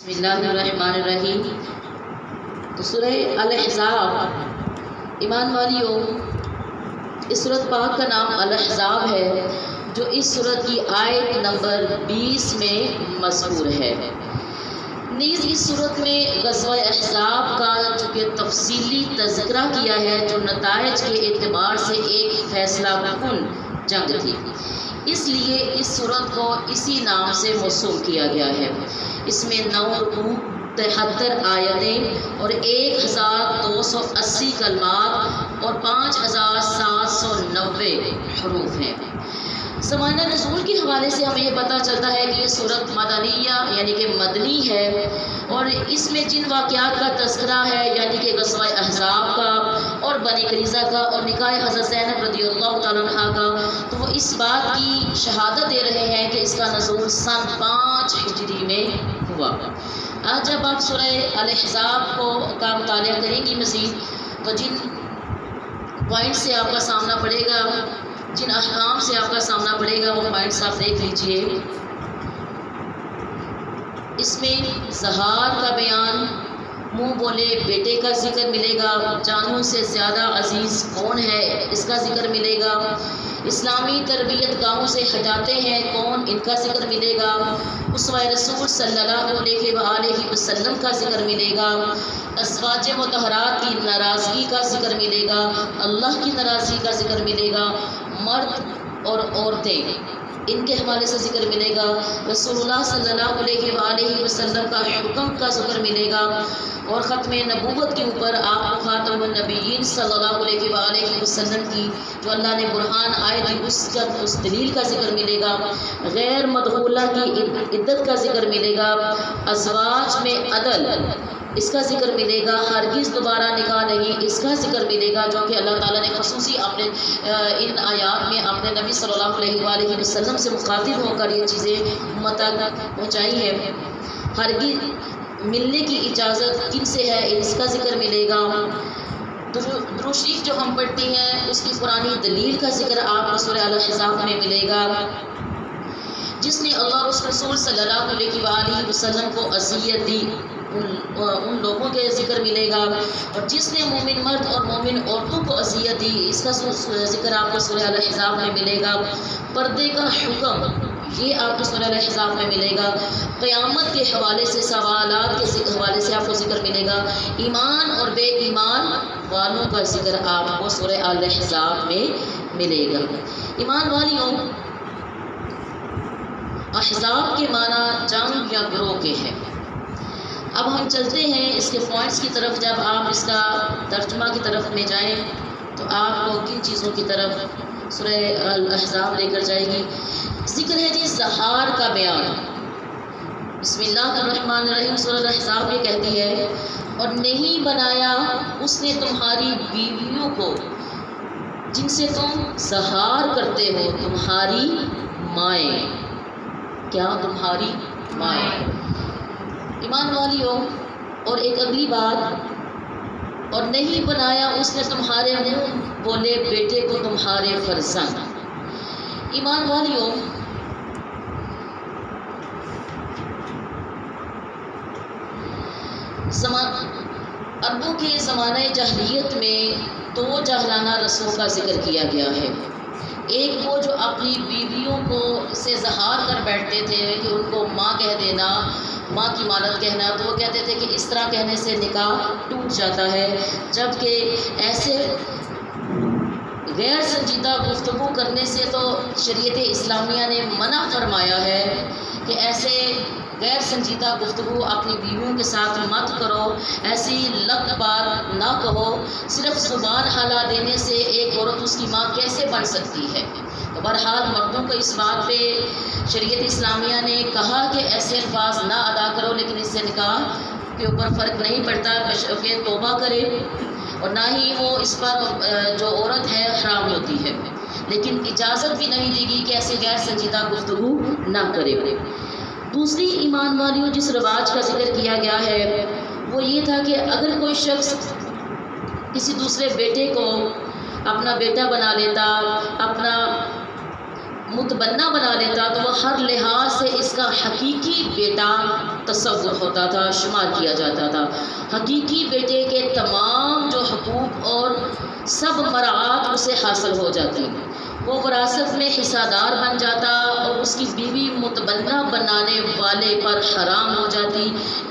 بسم اللہ الرحمن الرحیم۔ تو سورہ الاحزاب، ایمان والیوں، اس سورت پاک کا نام الاحزاب ہے، جو اس سورت کی آیت نمبر 20 میں مذکور ہے۔ نیز اس صورت میں غزوہ احزاب کا چونکہ تفصیلی تذکرہ کیا ہے، جو نتائج کے اعتبار سے ایک فیصلہ کن جنگ تھی، اس لیے اس صورت کو اسی نام سے موسوم کیا گیا ہے۔ اس میں 9 رکوع، 73 آیتیں اور 1280 کلمات اور 5790 حروف ہیں۔ زمانہ نزول کے حوالے سے ہمیں یہ پتہ چلتا ہے کہ یہ سورت مدنیہ یعنی کہ مدنی ہے، اور اس میں جن واقعات کا تذکرہ ہے یعنی کہ غزوہ احزاب کا اور بنی قریظہ کا اور نکاح حضرت زینب رضی اللہ تعالیٰ عنہ کا، تو وہ اس بات کی شہادت دے رہے ہیں کہ اس کا نزول سن 5 ہجری میں ہوا۔ آج جب آپ سورہ الاحزاب کا مطالعہ کریں گی مزید، تو جن پوائنٹ سے آپ کا سامنا پڑے گا، جن احکام سے آپ کا سامنا پڑے گا، وہ پوائنٹس آپ دیکھ لیجئے۔ اس میں زہار کا بیان، منہ بولے بیٹے کا ذکر ملے گا، جانوں سے زیادہ عزیز کون ہے اس کا ذکر ملے گا، اسلامی تربیت گاہوں سے ہٹاتے ہیں کون ان کا ذکر ملے گا، اسوہ رسول صلی اللہ علیہ وآلہ وسلم کا ذکر ملے گا، ازواج مطہرات کی ناراضگی کا ذکر ملے گا، اللہ کی ناراضگی کا ذکر ملے گا، مرد اور عورتیں ان کے حوالے سے ذکر ملے گا، رسول اللہ صلی اللہ علیہ وآلہ وسلم کا حکم کا ذکر ملے گا، اور ختم نبوت کے اوپر آپ کو خاتم النبیین صلی اللہ علیہ وآلہ وسلم کی جو اللہ نے برہان آئے تھی اس دلیل کا ذکر ملے گا، غیر مدخولہ کی عدت کا ذکر ملے گا، ازواج میں عدل اس کا ذکر ملے گا، ہرگز دوبارہ نکاح نہیں اس کا ذکر ملے گا، جو کہ اللہ تعالیٰ نے خصوصی اپنے ان آیات میں اپنے نبی صلی اللہ علیہ وآلہ وسلم سے مخاطب ہو کر یہ چیزیں امت تک پہنچائی ہے۔ ہرگز ملنے کی اجازت کن سے ہے اس کا ذکر ملے گا۔ درود شریف جو ہم پڑھتے ہیں اس کی قرآنی دلیل کا ذکر آپ کو سورہ الاحزاب میں ملے گا۔ جس نے اللہ اور اس رسول صلی اللہ علیہ وآلہ وسلم کو اذیت دی ان لوگوں کے ذکر ملے گا، اور جس نے مومن مرد اور مومن عورتوں کو اذیت دی اس کا ذکر آپ کو سورہ الاحزاب میں ملے گا۔ پردے کا حکم یہ آپ کو سورہ الاحزاب میں ملے گا۔ قیامت کے حوالے سے سوالات کے حوالے سے آپ کو ذکر ملے گا۔ ایمان اور بے ایمان والوں کا ذکر آپ کو سورہ الاحزاب میں ملے گا۔ ایمان والیوں، احزاب کے معنی جنگ یا گروہ کے ہیں۔ اب ہم چلتے ہیں اس کے پوائنٹس کی طرف۔ جب آپ اس کا ترجمہ کی طرف میں جائیں تو آپ کو کن چیزوں کی طرف سورہ الاحزاب لے کر جائے گی۔ ذکر ہے جی زہار کا بیان۔ بسم اللہ الرحمن الرحیم۔ سورہ الاحزاب یہ کہتی ہے، اور نہیں بنایا اس نے تمہاری بیویوں کو جن سے تم زہار کرتے ہو، تمہاری مائیں۔ کیا؟ تمہاری مائیں۔ ایمان والیوں، اور ایک اگلی بات، اور نہیں بنایا اس نے تمہارے منہ بولے بیٹے کو تمہارے فرزند۔ ایمان والیوں، عربوں کے زمانہ جاہلیت میں 2 جاہلانہ رسموں کا ذکر کیا گیا ہے۔ ایک وہ جو اپنی بیویوں کو سے زہار کر بیٹھتے تھے کہ ان کو ماں کہہ دینا، ماں کی مانند کہنا، تو وہ کہتے تھے کہ اس طرح کہنے سے نکاح ٹوٹ جاتا ہے، جبکہ ایسے غیر سنجیدہ گفتگو کرنے سے تو شریعت اسلامیہ نے منع فرمایا ہے کہ ایسے غیر سنجیدہ گفتگو اپنی بیویوں کے ساتھ مت کرو، ایسی لت بات نہ کہو۔ صرف زبان ہلا دینے سے ایک عورت اس کی ماں کیسے بن سکتی ہے؟ تو بہرحال مردوں کو اس بات پہ شریعت اسلامیہ نے کہا کہ ایسے الفاظ نہ ادا کرو، لیکن اس سے نکاح کے اوپر فرق نہیں پڑتا، بشرطِ توبہ کرے، اور نہ ہی وہ اس پر جو عورت ہے حرام ہوتی ہے، لیکن اجازت بھی نہیں دی گی کہ ایسے غیر سنجیدہ گفتگو نہ کرے۔ دوسری ایمان والیوں جس رواج کا ذکر کیا گیا ہے وہ یہ تھا کہ اگر کوئی شخص کسی دوسرے بیٹے کو اپنا بیٹا بنا لیتا، اپنا متبنہ بنا لیتا، تو وہ ہر لحاظ سے اس کا حقیقی بیٹا تصور ہوتا تھا، شمار کیا جاتا تھا۔ حقیقی بیٹے کے تمام جو حقوق اور سب مراعات اسے حاصل ہو جاتی، وہ وراثت میں حصہ دار بن جاتا اور اس کی بیوی متبنہ بنانے والے پر حرام ہو جاتی۔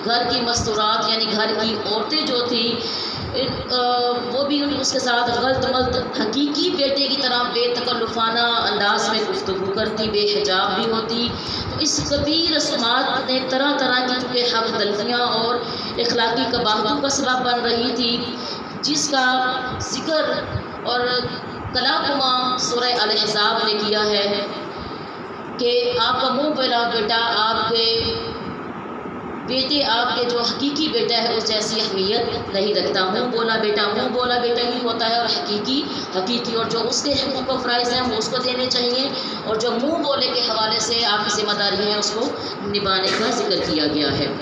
گھر کی مستورات یعنی گھر کی عورتیں جو تھیں وہ بھی اس کے ساتھ غلط ملط حقیقی بیٹے کی طرح بے تکلفانہ انداز میں گفتگو کرتی، بے حجاب بھی ہوتی۔ تو اس کبیر رسومات نے طرح طرح کی چونکہ حق تلفیاں اور اخلاقی قباحتوں کا سبب بن رہی تھی، جس کا ذکر اور کلاکما سورہ الاحزاب نے کیا ہے کہ آپ کا منہ بولا بیٹا، آپ کے بیٹے، آپ کے جو حقیقی بیٹا ہے اس جیسی اہمیت نہیں رکھتا۔ منہ بولا بیٹا ہی ہوتا ہے، اور حقیقی اور جو اس کے حقوق و فرائض ہیں وہ اس کو دینے چاہیے، اور جو منہ بولے کے حوالے سے آپ کی ذمہ داری ہے اس کو نبھانے کا ذکر کیا گیا ہے۔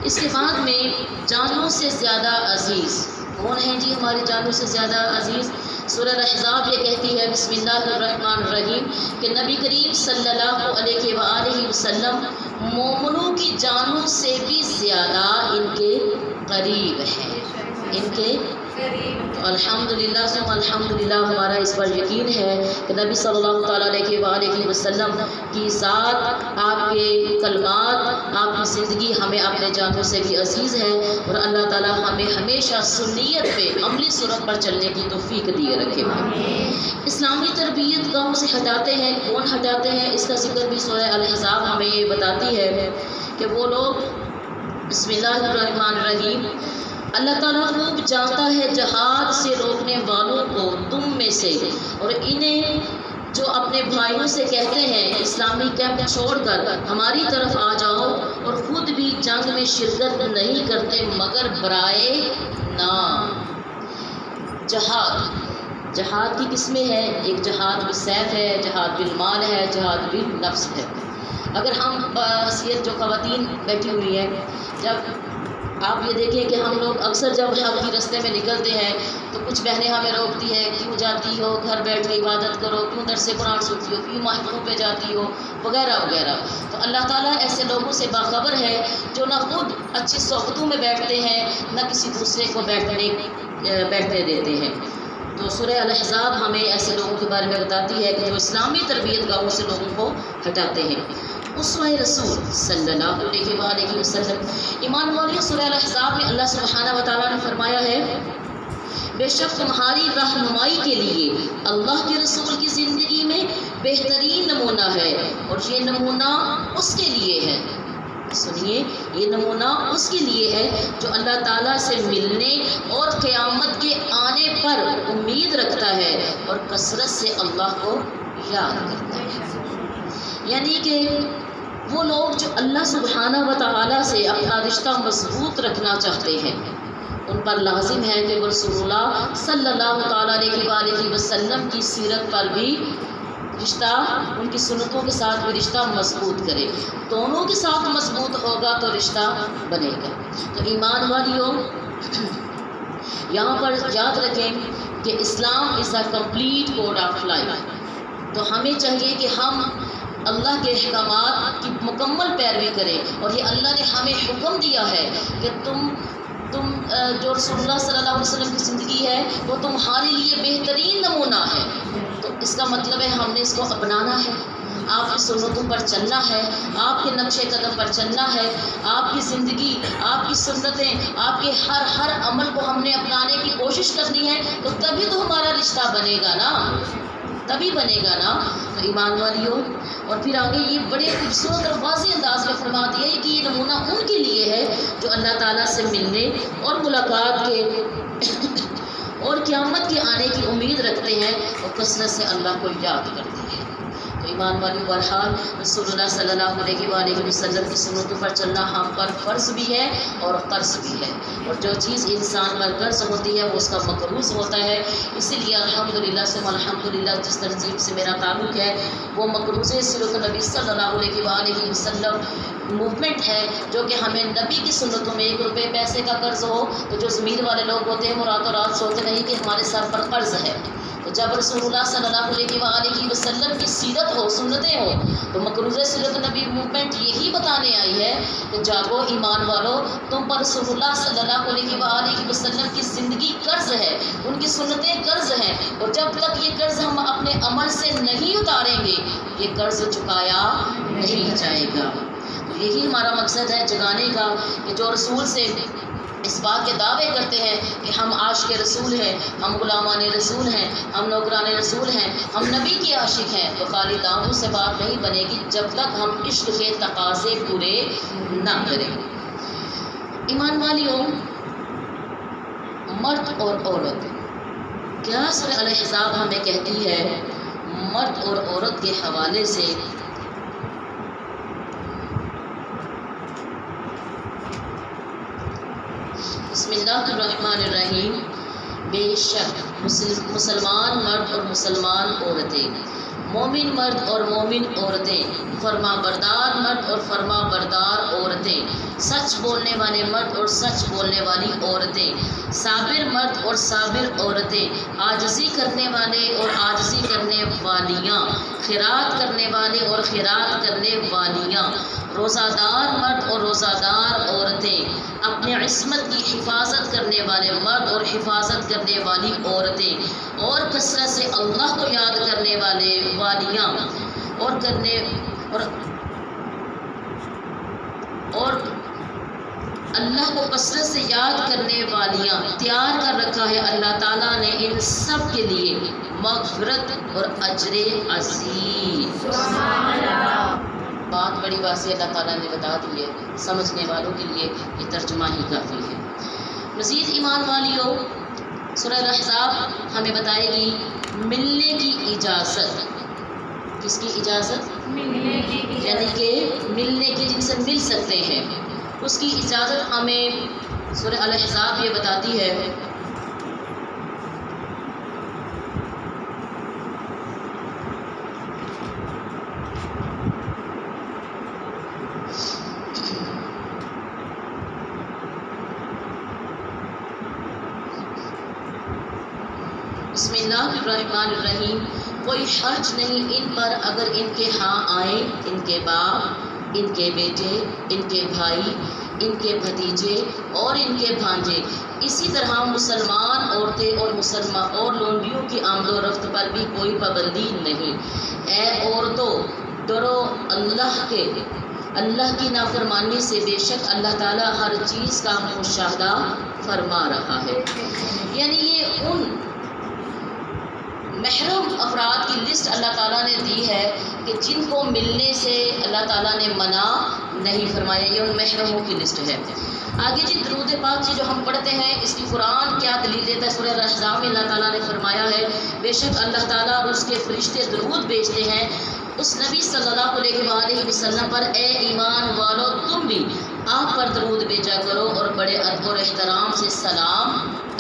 اس کے بعد میں جانوں سے زیادہ عزیز کون ہیں جی ہماری جانوں سے زیادہ عزیز؟ سورہ الاحزاب یہ کہتی ہے بسم اللہ الرحمن الرحیم کہ نبی کریم صلی اللہ علیہ وآلہ وسلم مومنوں کی جانوں سے بھی زیادہ ان کے قریب ہیں، ان کے الحمدللہ ثم الحمدللہ ہمارا اس پر یقین ہے کہ نبی صلی اللہ تعالیٰ علیہ وآلہ وسلم کی ذات، آپ کے کلمات، آپ کی زندگی ہمیں اپنے جانوں سے بھی عزیز ہے، اور اللہ تعالیٰ ہمیں ہمیشہ سنیت پہ عملی صورت پر چلنے کی توفیق دیے رکھے۔ اسلامی تربیت گاؤں سے ہٹاتے ہیں، کون ہٹاتے ہیں؟ اس کا ذکر بھی سورہ الاحزاب ہمیں یہ بتاتی ہے کہ وہ لوگ بسم اللہ الرحمن الرحیم اللہ تعالیٰ خوب جانتا ہے جہاد سے روکنے والوں کو تم میں سے، اور انہیں جو اپنے بھائیوں سے کہتے ہیں اسلامی کیمپ چھوڑ کر ہماری طرف آ جاؤ، اور خود بھی جنگ میں شرکت نہیں کرتے مگر برائے نام۔ جہاد کی قسمیں ہیں، ایک جہاد بالسیف ہے، جہاد بالمال ہے، جہاد بالنفس ہے۔ اگر ہم حیثیت جو خواتین بیٹھی ہوئی ہیں، جب آپ یہ دیکھیں کہ ہم لوگ اکثر جب حق کی رستے میں نکلتے ہیں تو کچھ بہنیں ہمیں روکتی ہیں، کیوں جاتی ہو، گھر بیٹھ کے عبادت کرو، کیوں درس قرآن سنتی ہو، کیوں محفلوں پہ جاتی ہو، وغیرہ وغیرہ۔ تو اللہ تعالیٰ ایسے لوگوں سے باخبر ہے جو نہ خود اچھی صحبتوں میں بیٹھتے ہیں، نہ کسی دوسرے کو بیٹھنے دیتے ہیں۔ تو سورہ الاحزاب ہمیں ایسے لوگوں کے بارے میں بتاتی ہے کہ جو اسلامی تربیت گاہوں سے لوگوں کو ہٹاتے ہیں۔ اسوہ رسول صلی اللہ علیہ وآلہ وسلم، ایمان والیوں، سورہ الاحزاب میں اللہ سبحانہ و تعالیٰ نے فرمایا ہے بے شک تمہاری رہنمائی کے لیے اللہ کے رسول کی زندگی میں بہترین نمونہ ہے، اور یہ نمونہ اس کے لیے ہے، سنیے، یہ نمونہ اس کے لیے ہے جو اللہ تعالیٰ سے ملنے اور قیامت کے آنے پر امید رکھتا ہے اور کثرت سے اللہ کو یاد کرتا ہے۔ یعنی کہ وہ لوگ جو اللہ سبحانہ و تعالیٰ سے اپنا رشتہ مضبوط رکھنا چاہتے ہیں، ان پر لازم ہے کہ وہ رسول اللہ صلی اللہ تعالیٰ علیہ وآلہ وسلم کی سیرت پر بھی رشتہ، ان کی سنتوں کے ساتھ بھی رشتہ مضبوط کرے۔ دونوں کے ساتھ مضبوط ہوگا تو رشتہ بنے گا۔ تو ایمان والیوں، یہاں پر یاد رکھیں کہ Islam is a complete code of life. تو ہمیں چاہیے کہ ہم اللہ کے احکامات کی مکمل پیروی کریں، اور یہ اللہ نے ہمیں حکم دیا ہے کہ تم جو رسول اللہ صلی اللہ علیہ وسلم کی زندگی ہے وہ تمہارے لیے بہترین نمونہ ہے۔ تو اس کا مطلب ہے ہم نے اس کو اپنانا ہے، آپ کی سنتوں پر چلنا ہے، آپ کے نقش قدم پر چلنا ہے، آپ کی زندگی، آپ کی سنتیں، آپ کے ہر عمل کو ہم نے اپنانے کی کوشش کرنی ہے، تو تبھی تو ہمارا رشتہ بنے گا نا، تبھی بنے گا نا۔ تو ایمان والیوں، اور پھر آگے یہ بڑے خوبصورت اور واضح انداز میں فرما دیا ہے کہ یہ نمونہ ان کے لیے ہے جو اللہ تعالیٰ سے ملنے اور ملاقات کے اور قیامت کے آنے کی امید رکھتے ہیں اور کثرت سے اللہ کو یاد کرتے ہیں۔ تو ایمان والی، بہرحال رسول اللہ صلی اللہ علیہ وآلہ وسلم کی سنتوں پر چلنا ہم پر فرض بھی ہے اور قرض بھی ہے، اور جو چیز انسان پر قرض ہوتی ہے وہ اس کا مقروض ہوتا ہے۔ اسی لیے الحمدللہ ثم الحمدللہ جس تنظیم سے میرا تعلق ہے وہ مقروض سیرت النبی صلی اللہ علیہ وآلہ وسلم موومنٹ ہے، جو کہ ہمیں نبی کی سنتوں میں 1 روپے پیسے کا قرض ہو تو جو ضمیر والے لوگ ہوتے ہیں وہ راتوں رات سوتے نہیں کہ ہمارے سر پر قرض ہے، تو جب رسول اللہ صلی اللہ علیہ وسلم کی سیرت ہو، سنتیں ہو، تو مقروضہ سیرت نبی موومنٹ یہی بتانے آئی ہے کہ جاگو ایمان والو، تم پر رسول اللہ صلی اللہ علیہ وسلم کی زندگی قرض ہے، ان کی سنتیں قرض ہیں، اور جب تک یہ قرض ہم اپنے عمل سے نہیں اتاریں گے یہ قرض چکایا نہیں جائے گا۔ تو یہی ہمارا مقصد ہے جگانے کا، کہ جو رسول سے اس بات کے دعوے کرتے ہیں کہ ہم عاشق رسول ہیں، ہم غلامان رسول ہیں، ہم نوکران رسول ہیں، ہم نبی کے عاشق ہیں، تو خالی دعووں سے بات نہیں بنے گی جب تک ہم عشق کے تقاضے پورے نہ کریں۔ ایمان والیوں، مرد اور عورت، کیا سورہ الاحزاب ہمیں کہتی ہے مرد اور عورت کے حوالے سے؟ بسم اللہ الرحمن الرحیم۔ بے شک مسلمان مرد اور مسلمان عورتیں، مومن مرد اور مومن عورتیں، فرما بردار مرد اور فرما بردار عورتیں، سچ بولنے والے مرد اور سچ بولنے والی عورتیں، صابر مرد اور صابر عورتیں، عاجزی کرنے والے اور عاجزی کرنے والیاں، خیرات کرنے والے اور خیرات کرنے والیاں، روزہ دار مرد اور روزہ دار عورتیں، اپنے عصمت کی حفاظت کرنے والے مرد اور حفاظت کرنے والی عورتیں، اور کثرت سے اللہ کو یاد کرنے والیاں، اور اللہ کو کثرت سے یاد کرنے والیاں تیار کر رکھا ہے اللہ تعالیٰ نے ان سب کے لیے مغفرت اور اجر عظیم۔ سبحان اللہ۔ بات بڑی واضح اللہ تعالیٰ نے بتا دی ہے، سمجھنے والوں کے لیے یہ ترجمہ ہی کافی ہے۔ مزید ایمان والیوں، سورہ الاحزاب ہمیں بتائے گی ملنے کی اجازت۔ کس کی اجازت؟ ملنے کی اجازت، یعنی کہ ملنے کی، جن سے مل سکتے ہیں اس کی اجازت ہمیں سورہ الاحزاب یہ بتاتی ہے۔ بسم اللہ الرحمن الرحیم۔ کوئی حرج نہیں ان پر اگر ان کے ہاں آئیں ان کے باپ، ان کے بیٹے، ان کے بھائی، ان کے بھتیجے اور ان کے بھانجے، اسی طرح مسلمان عورتیں اور لونڈیوں کی آمد و رفت پر بھی کوئی پابندی نہیں۔ اے عورتوں، ڈرو اللہ کی نافرمانی سے، بے شک اللہ تعالیٰ ہر چیز کا مشاہدہ فرما رہا ہے۔ یعنی یہ ان محرم افراد کی لسٹ اللہ تعالیٰ نے دی ہے کہ جن کو ملنے سے اللہ تعالیٰ نے منع نہیں فرمایا، یہ ان محرموں کی لسٹ ہے۔ آگے جی درود پاک جو ہم پڑھتے ہیں، اس کی قرآن کیا دلیل دیتا ہے؟ سورہ الاحزاب میں اللہ تعالیٰ نے فرمایا ہے بے شک اللہ تعالیٰ اور اس کے فرشتے درود بھیجتے ہیں اس نبی صلی اللہ علیہ وسلم پر، اے ایمان والو تم بھی آپ پر درود بھیجا کرو اور بڑے ادب اور احترام سے سلام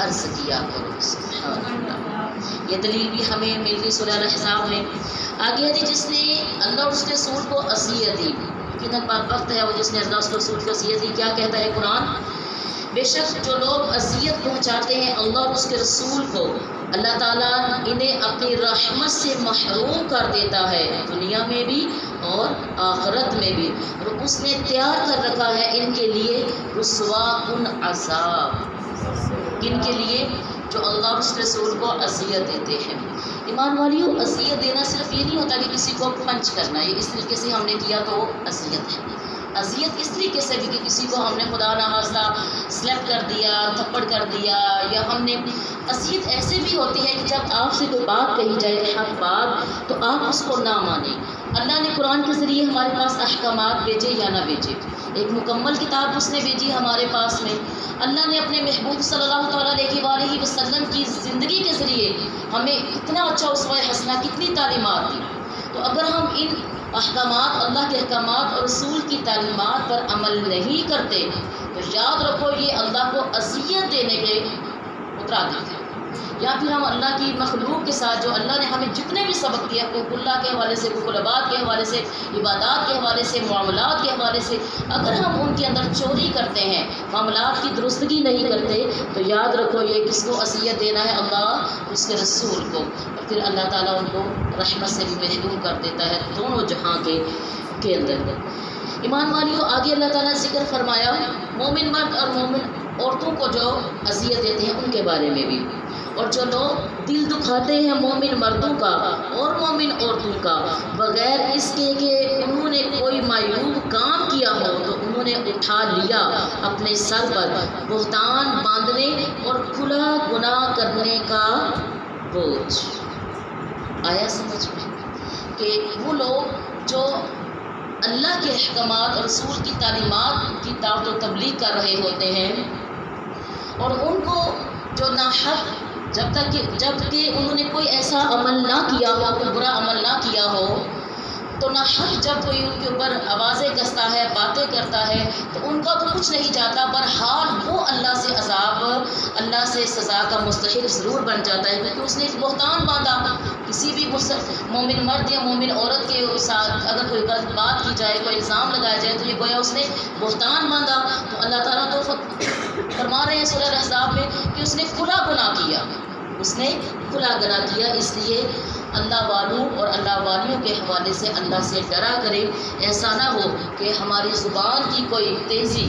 عرض کیا کرو۔ سبحان اللہ۔ یہ دلیل بھی ہمیں مل گئی سورہ الاحزاب میں۔ آگے ہے جس نے اللہ اور اس کے رسول کو اذیت دی، کتنا پاک وقت ہے وہ جس نے اللہ اور اس کے رسول کو اذیت دی۔ کیا کہتا ہے قرآن؟ بے شک جو لوگ اذیت پہنچاتے ہیں اللہ اور اس کے رسول کو، اللہ تعالیٰ انہیں اپنی رحمت سے محروم کر دیتا ہے، دنیا میں بھی اور آخرت میں بھی، اور اس نے تیار کر رکھا ہے ان کے لیے رسوا کن عذاب۔ کن کے لیے؟ جو اللہ اور اس کے رسول کو اذیت دیتے ہیں۔ ایمان والیوں، اذیت دینا صرف یہ نہیں ہوتا کہ کسی کو پنچ کرنا، یہ اس طریقے سے ہم نے کیا تو اذیت ہے۔ اذیت اس طریقے سے بھی کہ کسی کو ہم نے خدا نخواستہ سلیپ کر دیا، تھپڑ کر دیا، یا ہم نے اذیت ایسے بھی ہوتی ہے کہ جب آپ سے کوئی بات کہی جائے حق بات تو آپ اس کو نہ مانیں۔ اللہ نے قرآن کے ذریعے ہمارے پاس احکامات بھیجے یا نہ بھیجے، ایک مکمل کتاب اس نے بھیجی ہمارے پاس میں۔ اللہ نے اپنے محبوب صلی اللہ تعالیٰ علیہ وسلم کی زندگی کے ذریعے ہمیں اتنا اچھا اسوہ حسنہ، کتنی تعلیمات دی۔ تو اگر ہم ان احکامات، اللہ کے احکامات اور رسول کی تعلیمات پر عمل نہیں کرتے تو یاد رکھو یہ اللہ کو اذیت دینے کے اترا دیتے ہیں۔ یا پھر ہم اللہ کی مخلوق کے ساتھ جو اللہ نے ہمیں جتنے بھی سبق دیا حقوق اللہ کے حوالے سے، حقوق العباد کے حوالے سے، عبادات کے حوالے سے، معاملات کے حوالے سے، اگر ہم ان کے اندر چوری کرتے ہیں، معاملات کی درستگی نہیں کرتے، تو یاد رکھو یہ کس کو اذیت دینا ہے؟ اللہ اس کے رسول کو، اور پھر اللہ تعالیٰ ان کو رحمت سے بھی محروم کر دیتا ہے دونوں جہاں کے اندر۔ ایمان والیوں، آگے اللہ تعالیٰ نے ذکر فرمایا مومن مرد اور مومن عورتوں کو جو اذیت دیتے ہیں ان کے بارے میں بھی، اور جو لوگ دل دکھاتے ہیں مومن مردوں کا اور مومن عورتوں کا بغیر اس کے کہ انہوں نے کوئی معیوب کام کیا ہو، تو انہوں نے اٹھا لیا اپنے سر پر بہتان باندھنے اور کھلا گناہ کرنے کا بوجھ۔ آیا سمجھ میں کہ وہ لوگ جو اللہ کے احکامات اور رسول کی تعلیمات کی دعوت و تبلیغ کر رہے ہوتے ہیں، اور ان کو جو ناحق جب کہ انہوں نے کوئی ایسا عمل نہ کیا ہو، کوئی برا عمل نہ کیا ہو، تو ناحق جب کوئی ان کے اوپر آوازیں کستا ہے، باتیں کرتا ہے، تو ان کا تو کچھ نہیں جاتا، برحال وہ اللہ سے عذاب، اللہ سے سزا کا مستحق ضرور بن جاتا ہے، کیونکہ اس نے ایک بہتان باندھا۔ کسی بھی مومن مرد یا مومن عورت کے ساتھ اگر کوئی غلط بات کی جائے، کوئی الزام لگایا جائے، تو یہ گویا اس نے بہتان باندھا۔ تو اللہ تعالیٰ تو فرما رہے ہیں سورہ الاحزاب میں کہ اس نے کھلا گناہ کیا، اس نے کھلا گناہ کیا۔ اس لیے اللہ والوں اور اللہ والیوں کے حوالے سے اللہ سے ڈرا کرے، ایسا نہ ہو کہ ہماری زبان کی کوئی تیزی،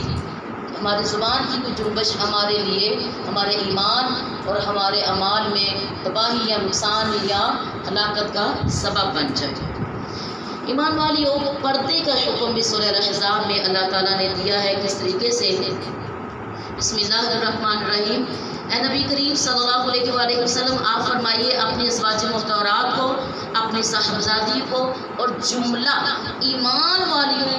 ہماری زبان کی کوئی جنبش ہمارے لیے ہمارے ایمان اور ہمارے اعمال میں تباہی یا نقصان یا ہلاکت کا سبب بن جائے۔ ایمان والیوں، پردے کا حکم بھی سورہ الاحزاب میں اللہ تعالیٰ نے دیا ہے کس طریقے سے۔ بسم اللہ الرحمن الرحیم۔ اے نبی کریم صلی اللہ علیہ وآلہ وسلم، آپ فرمائیے اپنی ازواج مطہرات کو، اپنی صاحبزادی کو اور جملہ ایمان والیوں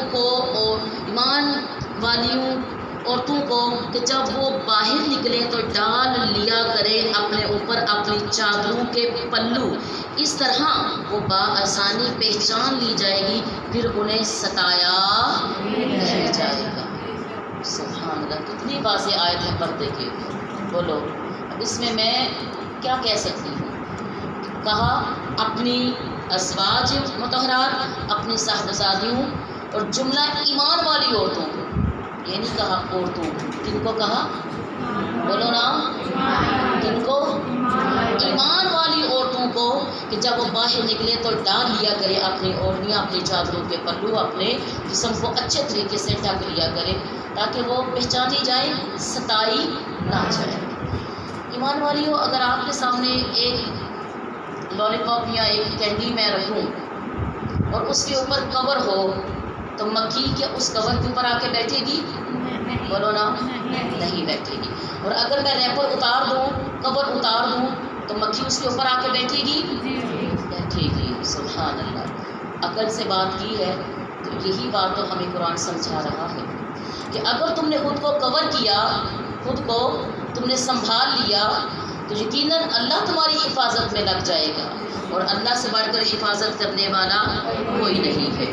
عورتوں کو کہ جب وہ باہر نکلیں تو ڈال لیا کرے اپنے اوپر اپنی چادروں کے پلو، اس طرح وہ بآسانی پہچان لی جائے گی، پھر انہیں ستایا نہیں جائے گا۔ سبحان اللہ، کتنی واضح آیت ہے پردے کی۔ بولو اب اس میں کیا کہہ سکتی ہوں؟ کہا اپنی ازواج مطہرات، اپنی صاحبزادیوں اور جملہ ایمان والی عورتوں کو، یہ نہیں کہا عورتوں کو، کن کو کہا؟ بولو نا، کن کو؟ ایمان والی عورتوں کو کہ جب وہ باہر نکلے تو ڈال لیا کرے اپنی اوڑھنیاں، اپنی چادروں کے پلو، اپنے جسم کو اچھے طریقے سے ڈھک لیا کرے تاکہ وہ پہچانی جائے، ستائی نہ جائے۔ ایمان والیوں، اگر آپ کے سامنے ایک لالی پاپ یا ایک کینڈی میں رکھوں اور اس کے اوپر کور ہو، تو مکھی کیا اس کور کے اوپر آ کے بیٹھے گی؟ بولو نا، نہیں بیٹھے گی۔ اور اگر میں ریپر اتار دوں، کور اتار دوں، تو مکھی اس کے اوپر آ کے بیٹھے گی؟ بیٹھے گی۔ سبحان اللہ، عقل سے بات کی ہے تو یہی بات تو ہمیں قرآن سمجھا رہا ہے کہ اگر تم نے خود کو کور کیا، خود کو تم نے سنبھال لیا، تو یقیناً اللہ تمہاری حفاظت میں لگ جائے گا، اور اللہ سے بڑھ کر حفاظت کرنے والا کوئی نہیں ہے۔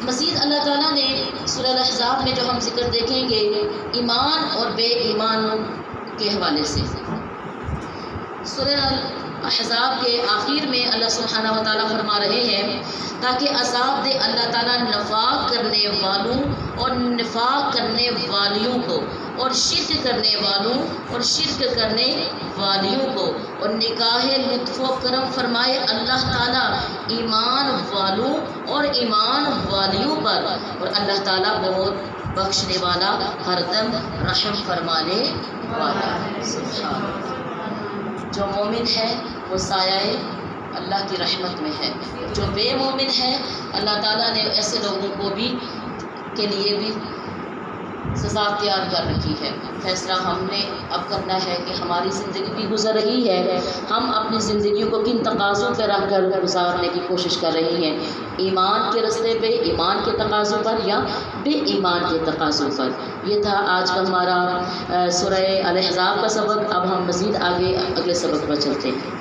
مزید اللہ تعالیٰ نے سورہ الاحزاب میں جو ہم ذکر دیکھیں گے ایمان اور بے ایمانوں کے حوالے سے، سورہ الاحزاب کے آخر میں اللہ سبحانہ و تعالیٰ فرما رہے ہیں تاکہ عذاب دے اللہ تعالیٰ نفاق کرنے والوں اور نفاق کرنے والیوں کو، اور شرک کرنے والوں اور شرک کرنے والیوں کو، اور نکاح لطف و کرم فرمائے اللہ تعالیٰ ایمان والوں اور ایمان والیوں پر، اور اللہ تعالیٰ بہت بخشنے والا، ہر دم رحم فرمانے والا۔ سبحان اللہ، جو مومن ہے وہ سایہ اللہ کی رحمت میں ہے، جو بے مومن ہے اللہ تعالیٰ نے ایسے لوگوں کو بھی کے لیے بھی سزا تیار کر رکھی ہے۔ فیصلہ ہم نے اب کرنا ہے کہ ہماری زندگی بھی گزر رہی ہے، ہم اپنی زندگیوں کو کن تقاضوں پہ رکھ کر گزارنے کی کوشش کر رہے ہیں، ایمان کے راستے پہ، ایمان کے تقاضوں پر، یا بے ایمان کے تقاضوں پر۔ یہ تھا آج کا ہمارا سورہ الاحزاب کا سبق۔ اب ہم مزید آگے اگلے سبق پر چلتے ہیں۔